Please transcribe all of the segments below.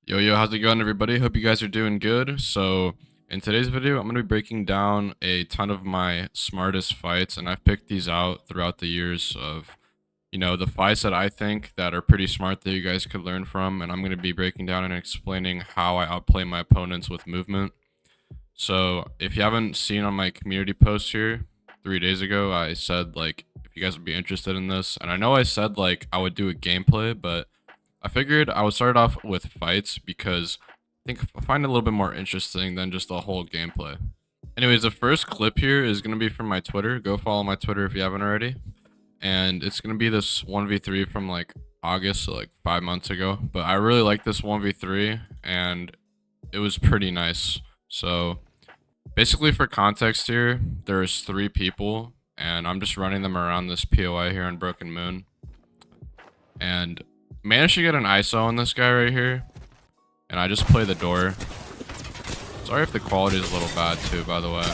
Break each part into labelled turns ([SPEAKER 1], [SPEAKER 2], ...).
[SPEAKER 1] Yo, how's it going, everybody? Hope you guys are doing good. So, in today's video, I'm going to be breaking down a ton of my smartest fights, and I've picked these out throughout the years of, the fights that I think that are pretty smart that you guys could learn from, and I'm going to be breaking down and explaining how I outplay my opponents with movement. So, if you haven't seen on my community post here, 3 days ago, I said, if you guys would be interested in this, and I know I said, I would do a gameplay, but I figured I would start off with fights because I find it a little bit more interesting than just the whole gameplay. Anyways, the first clip here is going to be from my Twitter. Go follow my Twitter if you haven't already. And it's going to be this 1v3 from August, so 5 months ago. But I really like this 1v3 and it was pretty nice. So basically for context here, there's 3 people and I'm just running them around this POI here on Broken Moon. And managed to get an ISO on this guy right here. And I just play the door. Sorry if the quality is a little bad too, by the way.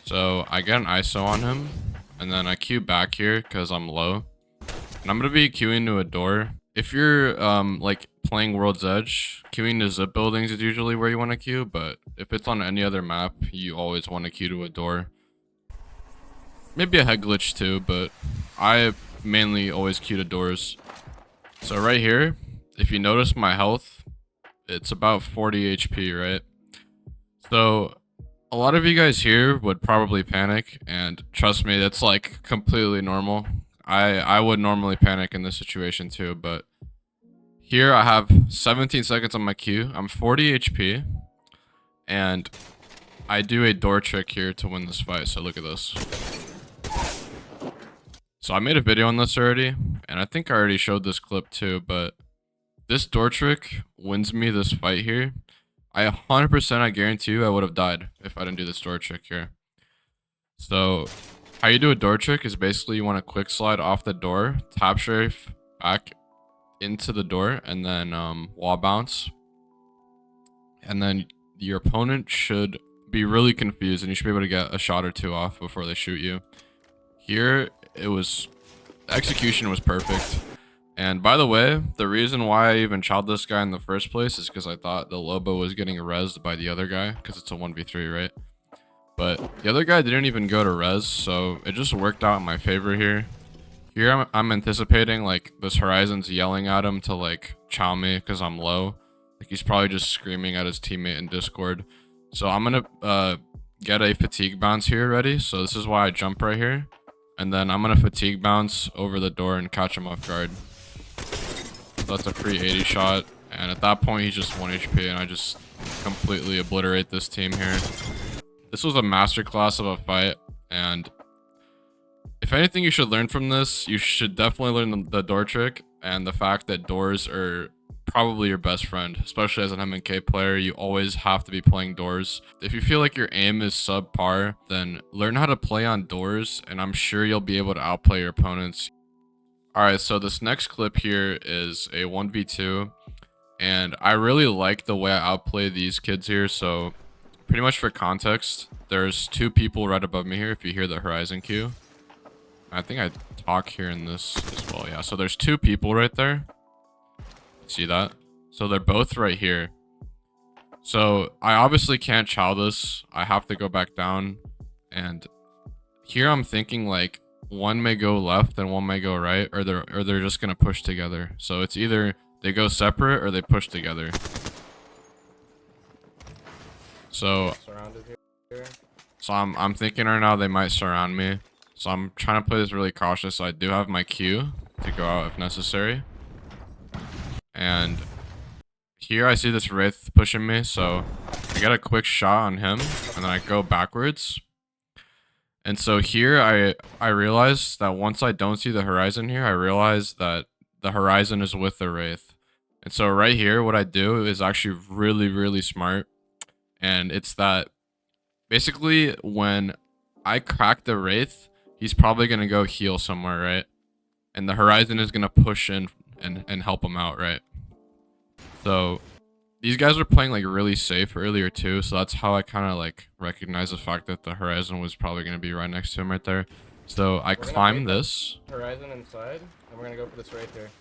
[SPEAKER 1] So I get an ISO on him. And then I queue back here because I'm low. And I'm going to be queuing to a door. If you're playing World's Edge, queuing to zip buildings is usually where you want to queue. But if it's on any other map, you always want to queue to a door. Maybe a head glitch too, but I mainly always queue to doors. So right here, if you notice my health, it's about 40 HP, right? So a lot of you guys here would probably panic, and trust me, that's completely normal. I would normally panic in this situation too, but here I have 17 seconds on my queue. I'm 40 HP, and I do a door trick here to win this fight, so look at this. So I made a video on this already, and I think I already showed this clip too, but this door trick wins me this fight here. I 100% I guarantee you I would have died if I didn't do this door trick here. So how you do a door trick is basically you want to quick slide off the door, tap strafe back into the door, and then wall bounce. And then your opponent should be really confused, and you should be able to get a shot or 2 off before they shoot you. Here, execution was perfect. And by the way, the reason why I even chowed this guy in the first place is because I thought the Lobo was getting rezzed by the other guy, because it's a 1v3, right? But the other guy didn't even go to res, so it just worked out in my favor here. Here I'm anticipating this Horizon's yelling at him to chow me because I'm low. He's probably just screaming at his teammate in Discord. So I'm gonna get a fatigue bounce here ready. So this is why I jump right here. And then I'm gonna fatigue bounce over the door and catch him off guard. So that's a free 80 shot. And at that point, he's just 1 HP, and I just completely obliterate this team here. This was a masterclass of a fight, and if anything you should learn from this, you should definitely learn the door trick and the fact that doors are probably your best friend, especially as an MK player. You always have to be playing doors. If you feel like your aim is subpar, then learn how to play on doors, and I'm sure you'll be able to outplay your opponents. Alright, so this next clip here is a 1v2, and I really like the way I outplay these kids here. So pretty much for context, there's 2 people right above me here if you hear the Horizon queue. I think I talk here in this as well. Yeah, so there's 2 people right there. See that? So they're both right here. So I obviously can't chow this. I have to go back down. And here I'm thinking one may go left and one may go right, or they're just gonna push together. So it's either they go separate or they push together. So I'm thinking right now they might surround me. So I'm trying to play this really cautious. So I do have my Q to go out if necessary. And here I see this Wraith pushing me, so I get a quick shot on him, and then I go backwards. And so here I realize that once I don't see the Horizon here, I realize that the Horizon is with the Wraith. And so right here, what I do is actually really, really smart. And it's that basically when I crack the Wraith, he's probably going to go heal somewhere, right? And the Horizon is going to push in and help him out, right? So these guys were playing really safe earlier too, so that's how I kind of recognize the fact that the Horizon was probably going to be right next to him right there. So I climb this.
[SPEAKER 2] Horizon inside, and we're going to go for this right here.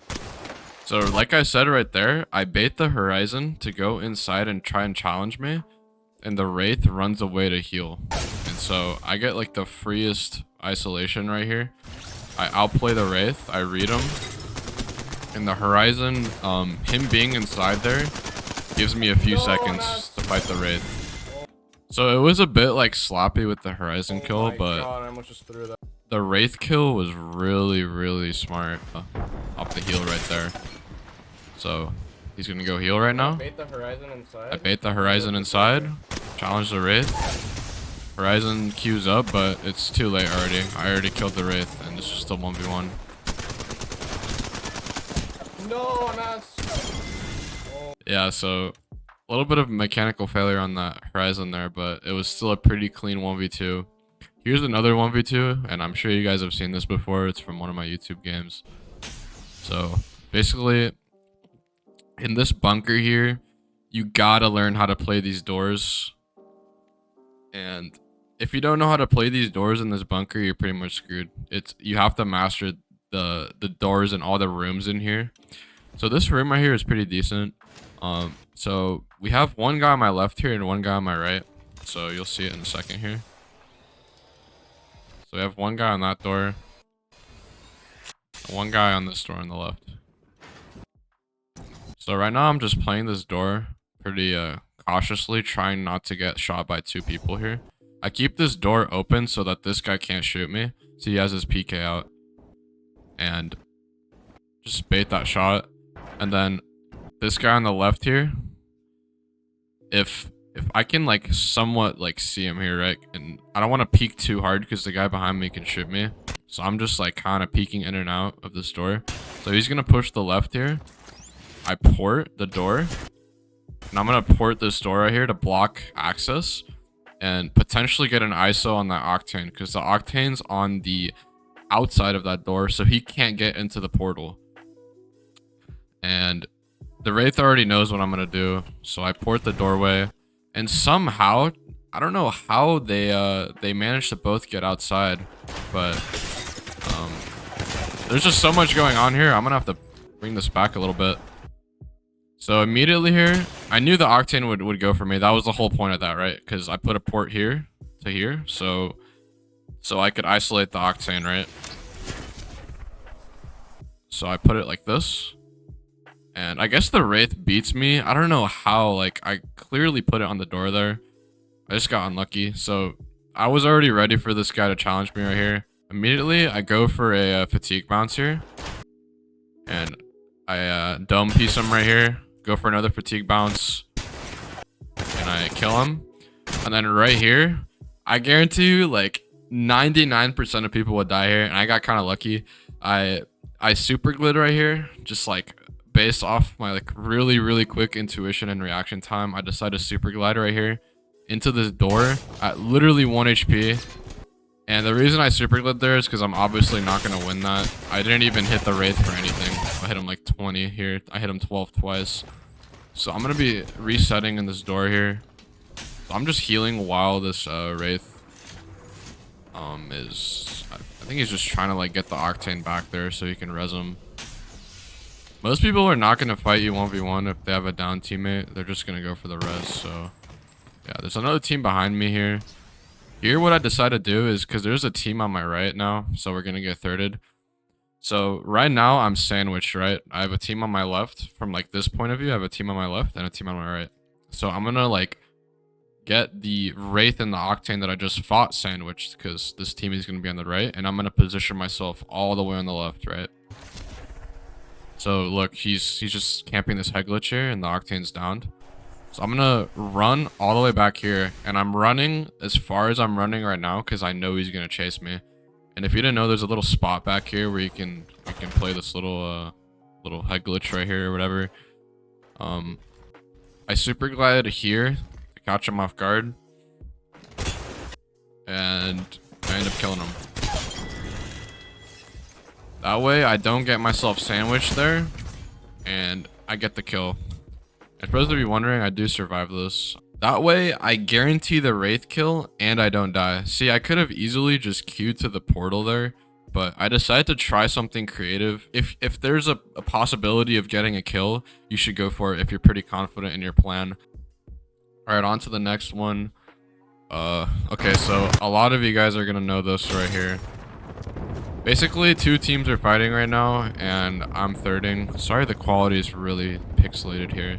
[SPEAKER 1] So like I said right there, I bait the Horizon to go inside and try and challenge me, and the Wraith runs away to heal. And so I get like the freest isolation right here. I outplay the Wraith, I read him, and the Horizon, him being inside there gives me a few seconds to fight the Wraith. So it was a bit like sloppy with the Horizon kill, but
[SPEAKER 2] God, I almost just threw that.
[SPEAKER 1] the Wraith kill was really smart. Off the heal right there. So he's gonna go heal right now.
[SPEAKER 2] Bait the Horizon inside.
[SPEAKER 1] I bait the Horizon inside. Challenge the Wraith. Horizon queues up, but it's too late already. I already killed the Wraith, and it's just a 1v1.
[SPEAKER 2] No, Anas.
[SPEAKER 1] Yeah, so a little bit of mechanical failure on that Horizon there, but it was still a pretty clean 1v2. Here's another 1v2, and I'm sure you guys have seen this before. It's from one of my YouTube games. So basically, in this bunker here, you gotta learn how to play these doors. And if you don't know how to play these doors in this bunker, you're pretty much screwed. You have to master the doors and all the rooms in here. So this room right here is pretty decent. So we have one guy on my left here and one guy on my right. So you'll see it in a second here. So we have one guy on that door. One guy on this door on the left. So right now I'm just playing this door pretty cautiously, trying not to get shot by two people here. I keep this door open so that this guy can't shoot me. So he has his PK out. And just bait that shot. And then this guy on the left here, if I can like somewhat like see him here, right? And I don't want to peek too hard because the guy behind me can shoot me. So I'm just like kind of peeking in and out of this door. So he's going to push the left here. I port the door. And I'm going to port this door right here to block access. And potentially get an ISO on that Octane. Because the Octane's on the outside of that door. So he can't get into the portal. And the Wraith already knows what I'm going to do. So I port the doorway. And somehow, I don't know how they managed to both get outside. But there's just so much going on here. I'm going to have to bring this back a little bit. So immediately here, I knew the Octane would go for me. That was the whole point of that, right? Because I put a port here to here. So I could isolate the Octane, right? So I put it like this. And I guess the Wraith beats me. I don't know how. Like, I clearly put it on the door there. I just got unlucky. So I was already ready for this guy to challenge me right here. Immediately, I go for a fatigue bounce here. And I dome piece him right here. Go for another fatigue bounce. And I kill him. And then right here, I guarantee you, like, 99% of people would die here. And I got kind of lucky. I super glid right here. Just, like, based off my, like, really quick intuition and reaction time, I decided to super glide right here into this door at literally 1 HP. And the reason I super glid there is because I'm obviously not going to win that. I didn't even hit the Wraith for anything. I hit him like 20 here. I hit him 12 twice. So I'm going to be resetting in this door here. So I'm just healing while this Wraith I think he's just trying to like get the Octane back there so he can res him. Most people are not going to fight you 1v1 if they have a down teammate. They're just going to go for the res. So yeah, there's another team behind me here. Here, what I decided to do is, because there's a team on my right now, so we're going to get thirded. So right now, I'm sandwiched, right? I have a team on my left. From like this point of view, I have a team on my left and a team on my right. So I'm going to like get the Wraith and the Octane that I just fought sandwiched, because this team is going to be on the right. And I'm going to position myself all the way on the left, right? So look, he's just camping this head glitch here, and the Octane's downed. So I'm going to run all the way back here. And I'm running as far as I'm running right now because I know he's going to chase me. And if you didn't know, there's a little spot back here where you can play this little head glitch right here or whatever. I super glide here to catch him off guard. And I end up killing him. That way I don't get myself sandwiched there. And I get the kill. And for those of you wondering, I do survive this. That way, I guarantee the Wraith kill, and I don't die. See, I could have easily just queued to the portal there, but I decided to try something creative. If there's a possibility of getting a kill, you should go for it if you're pretty confident in your plan. All right, on to the next one. Okay, so a lot of you guys are gonna know this right here. Basically, two teams are fighting right now, and I'm thirding. Sorry, the quality is really pixelated here.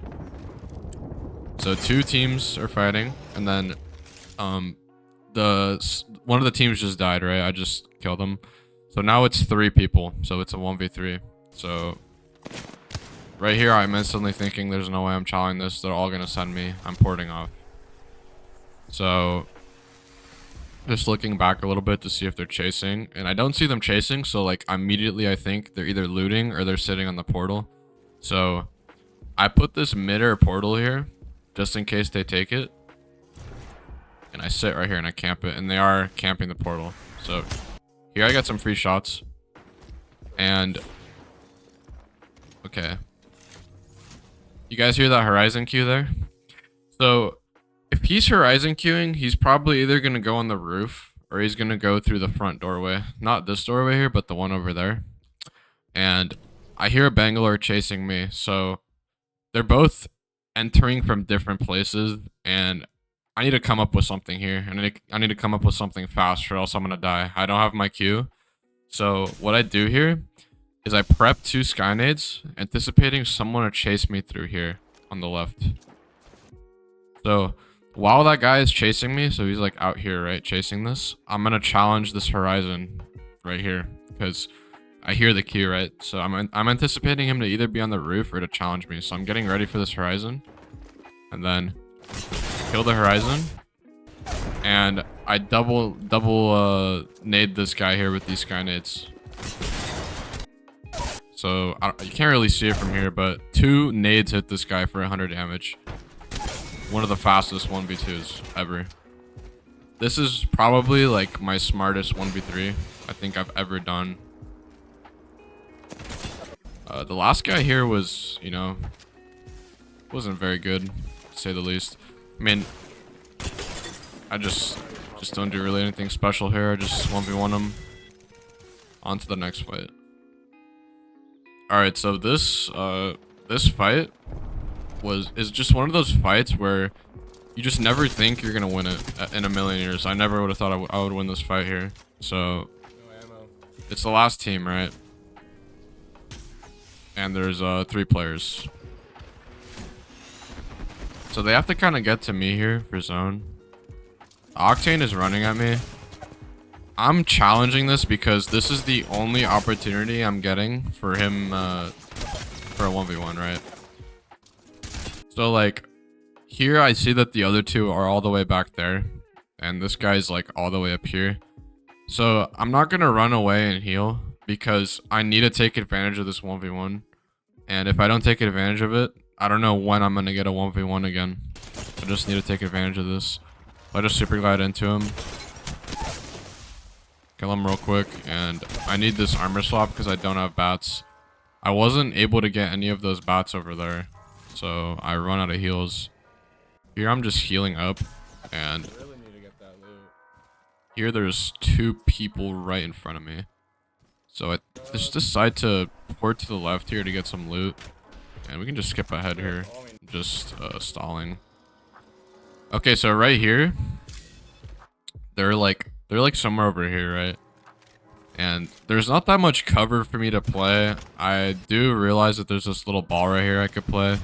[SPEAKER 1] So two teams are fighting, and then one of the teams just died, right? I just killed them. So now it's 3 people, so it's a 1v3. So right here, I'm instantly thinking there's no way I'm challenging this. They're all gonna send me. I'm porting off. So just looking back a little bit to see if they're chasing, and I don't see them chasing, so like immediately I think they're either looting or they're sitting on the portal. So I put this mid-air portal here just in case they take it, and I sit right here and I camp it, and they are camping the portal. So here I got some free shots, and okay, you guys hear that horizon queue there? So if he's horizon queuing, he's probably either going to go on the roof or he's going to go through the front doorway. Not this doorway here, but the one over there. And I hear a Bangalore chasing me. So they're both entering from different places. And I need to come up with something here. And I need to come up with something fast or else I'm going to die. I don't have my Q. So what I do here is I prep 2 sky nades, anticipating someone to chase me through here on the left. So while that guy is chasing me, so he's like out here, right, chasing this, I'm gonna challenge this horizon right here because I hear the key, right? So I'm anticipating him to either be on the roof or to challenge me. So I'm getting ready for this horizon, and then kill the horizon, and I double nade this guy here with these sky nades. So you can't really see it from here, but 2 nades hit this guy for 100 damage. One of the fastest 1v2s ever. This is probably like my smartest 1v3 I think I've ever done. The last guy here was, you know, wasn't very good, to say the least. I mean, I just don't do really anything special here. I just 1v1 him. On to the next fight. Alright, so this fight is just one of those fights where you just never think you're gonna win it in a million years. I never would have thought I would win this fight here. So
[SPEAKER 2] No ammo.
[SPEAKER 1] it's the last team, right? And there's 3 players. So they have to kind of get to me here for zone. Octane is running at me. I'm challenging this because this is the only opportunity I'm getting for him for a 1v1, right? So like here I see that the other 2 are all the way back there, and this guy's like all the way up here. So I'm not gonna run away and heal because I need to take advantage of this 1v1. And if I don't take advantage of it, I don't know when I'm gonna get a 1v1 again. I just need to take advantage of this. I just super glide into him, kill him real quick, and I need this armor swap because I don't have bats. I wasn't able to get any of those bats over there, so I run out of heals. Here I'm just healing up, and
[SPEAKER 2] I really need to get that loot.
[SPEAKER 1] here there's 2 people right in front of me. So I just decide to port to the left here to get some loot, and we can just skip ahead here, just stalling. Okay, so right here, they're like somewhere over here, right? And there's not that much cover for me to play. I do realize that there's this little ball right here I could play,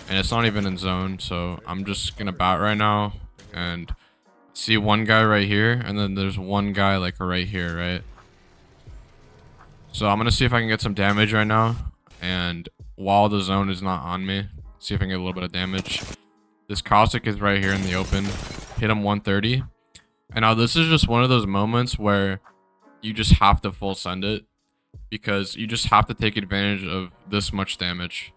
[SPEAKER 1] and it's not even in zone, so I'm just gonna bat right now and see one guy right here, and then there's one guy like right here, right? So I'm gonna see if I can get some damage right now, and while the zone is not on me, see if I can get a little bit of damage. This caustic is right here in the open. Hit him 130. And now this is just one of those moments where you just have to full send it, because you just have to take advantage of this much damage.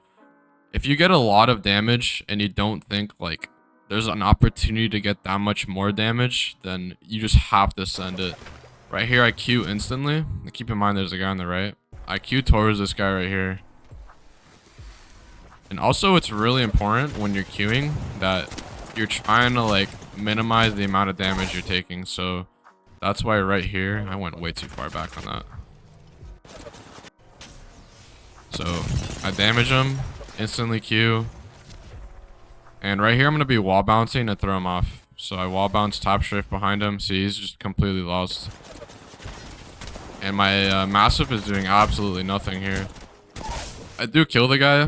[SPEAKER 1] If you get a lot of damage and you don't think like there's an opportunity to get that much more damage, then you just have to send it. Right here I Q instantly. Keep in mind there's a guy on the right. I Q towards this guy right here. And also it's really important when you're queuing that you're trying to like minimize the amount of damage you're taking. So That's why right here, I went way too far back on that. So I damage him, instantly Q. And right here, I'm going to be wall bouncing to throw him off. So I wall bounce top shift behind him. See, he's just completely lost. And my massive is doing absolutely nothing here. I do kill the guy.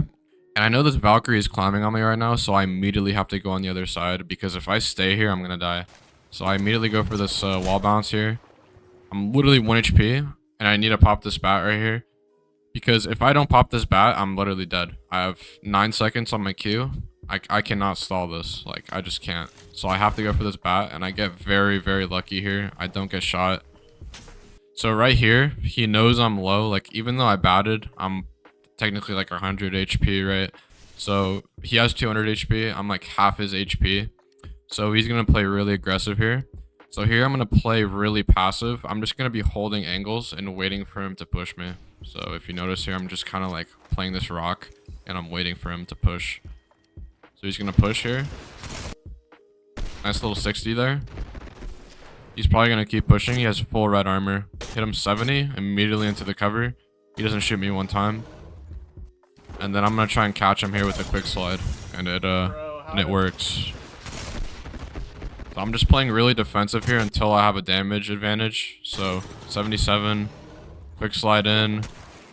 [SPEAKER 1] And I know this Valkyrie is climbing on me right now, so I immediately have to go on the other side. Because if I stay here, I'm going to die. So I immediately go for this wall bounce here. I'm literally 1 HP. And I need to pop this bat right here. Because if I don't pop this bat, I'm literally dead. I have 9 seconds on my Q. I cannot stall this. Like, I just can't. So I have to go for this bat. And I get very, very lucky here. I don't get shot. So right here, he knows I'm low. Like, even though I batted, I'm technically like 100 HP, right? So he has 200 HP. I'm like half his HP. So he's going to play really aggressive here. So here I'm going to play really passive. I'm just going to be holding angles and waiting for him to push me. So if you notice here, I'm just kind of like playing this rock and I'm waiting for him to push. So he's going to push here. Nice little 60 there. He's probably going to keep pushing. He has full red armor. Hit him 70 immediately into the cover. He doesn't shoot me one time. And then I'm going to try and catch him here with a quick slide. And it works. So I'm just playing really defensive here until I have a damage advantage. So 77. Quick slide in.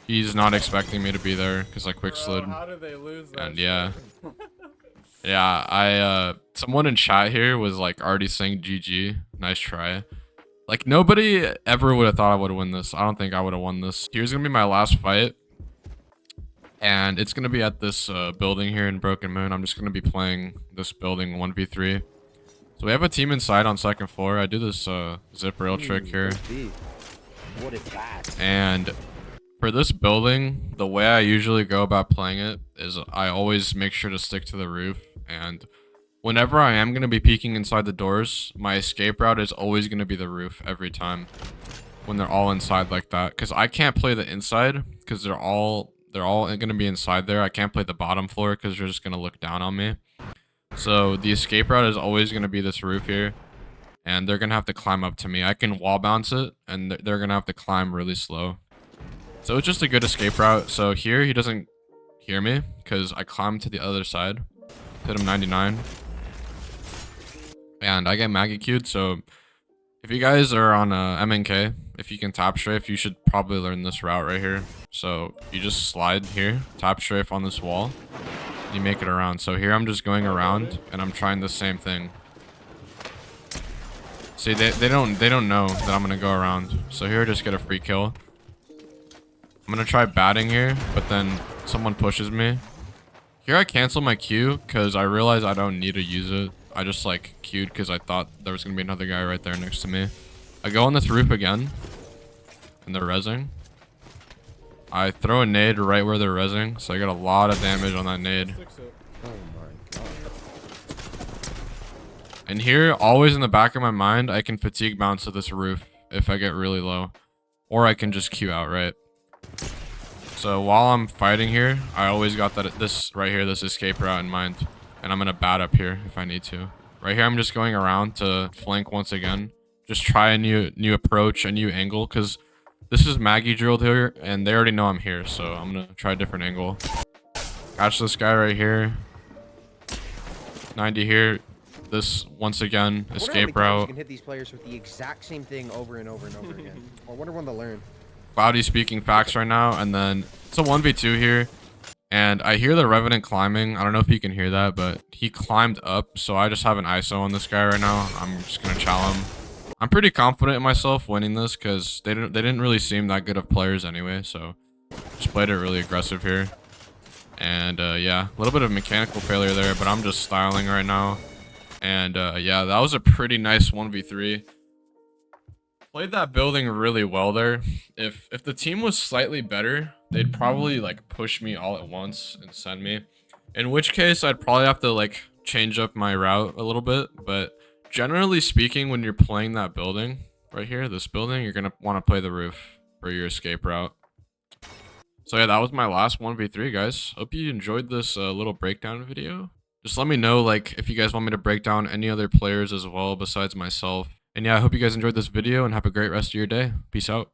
[SPEAKER 1] He's not expecting me to be there because I quick slid.
[SPEAKER 2] How did they lose that?
[SPEAKER 1] And yeah. Yeah, someone in chat here was like already saying GG. Nice try. Like nobody ever would have thought I would win this. I don't think I would have won this. Here's gonna be my last fight. And it's gonna be at this building here in Broken Moon. I'm just gonna be playing this building 1v3. So we have a team inside on second floor. I do this zip rail trick here.
[SPEAKER 3] What is that?
[SPEAKER 1] And for this building, the way I usually go about playing it is I always make sure to stick to the roof. And whenever I am going to be peeking inside the doors, my escape route is always going to be the roof every time when they're all inside like that. Because I can't play the inside because they're all going to be inside there. I can't play the bottom floor because they're just going to look down on me. So the escape route is always going to be this roof here. And they're going to have to climb up to me. I can wall bounce it, and they're going to have to climb really slow. So it's just a good escape route. So here, he doesn't hear me, because I climbed to the other side. Hit him 99. And I get Maggie queued, so if you guys are on MNK, if you can top strafe, you should probably learn this route right here. So you just slide here, top strafe on this wall, and you make it around. So here I'm just going around, and I'm trying the same thing. See, they don't know that I'm gonna go around. So here, just get a free kill. I'm gonna try batting here, but then someone pushes me. Here I cancel my Q because I realize I don't need to use it. I just like queued because I thought there was gonna be another guy right there next to me. I go on this roof again, and they're rezzing. I throw a nade right where they're rezzing, so I get a lot of damage on that nade.
[SPEAKER 3] Oh my god.
[SPEAKER 1] And here, always in the back of my mind, I can fatigue bounce to this roof if I get really low. Or I can just queue out, right? So while I'm fighting here, I always got this right here, this escape route in mind. And I'm going to bat up here if I need to. Right here, I'm just going around to flank once again. Just try a new approach, a new angle. Because this is Maggie drilled here, and they already know I'm here. So I'm going to try a different angle. Catch this guy right here. 90 here. This once again escape route.
[SPEAKER 3] You can hit these players with the exact same thing over and over and over again. I wonder when they'll learn.
[SPEAKER 1] Cloudy speaking facts right now, and then it's a 1v2 here, and I hear the Revenant climbing. I don't know if you can hear that, but he climbed up, so I just have an ISO on this guy right now. I'm just gonna chow him. I'm pretty confident in myself winning this because they didn't really seem that good of players anyway, so just played it really aggressive here. And yeah, a little bit of mechanical failure there, but I'm just styling right now. And yeah, that was a pretty nice 1v3. Played that building really well there. If the team was slightly better, they'd probably like push me all at once and send me. In which case, I'd probably have to like change up my route a little bit. But generally speaking, when you're playing that building right here, this building, you're gonna want to play the roof for your escape route. So yeah, that was my last 1v3, guys. Hope you enjoyed this little breakdown video. Just let me know, like, if you guys want me to break down any other players as well besides myself. And yeah, I hope you guys enjoyed this video and have a great rest of your day. Peace out.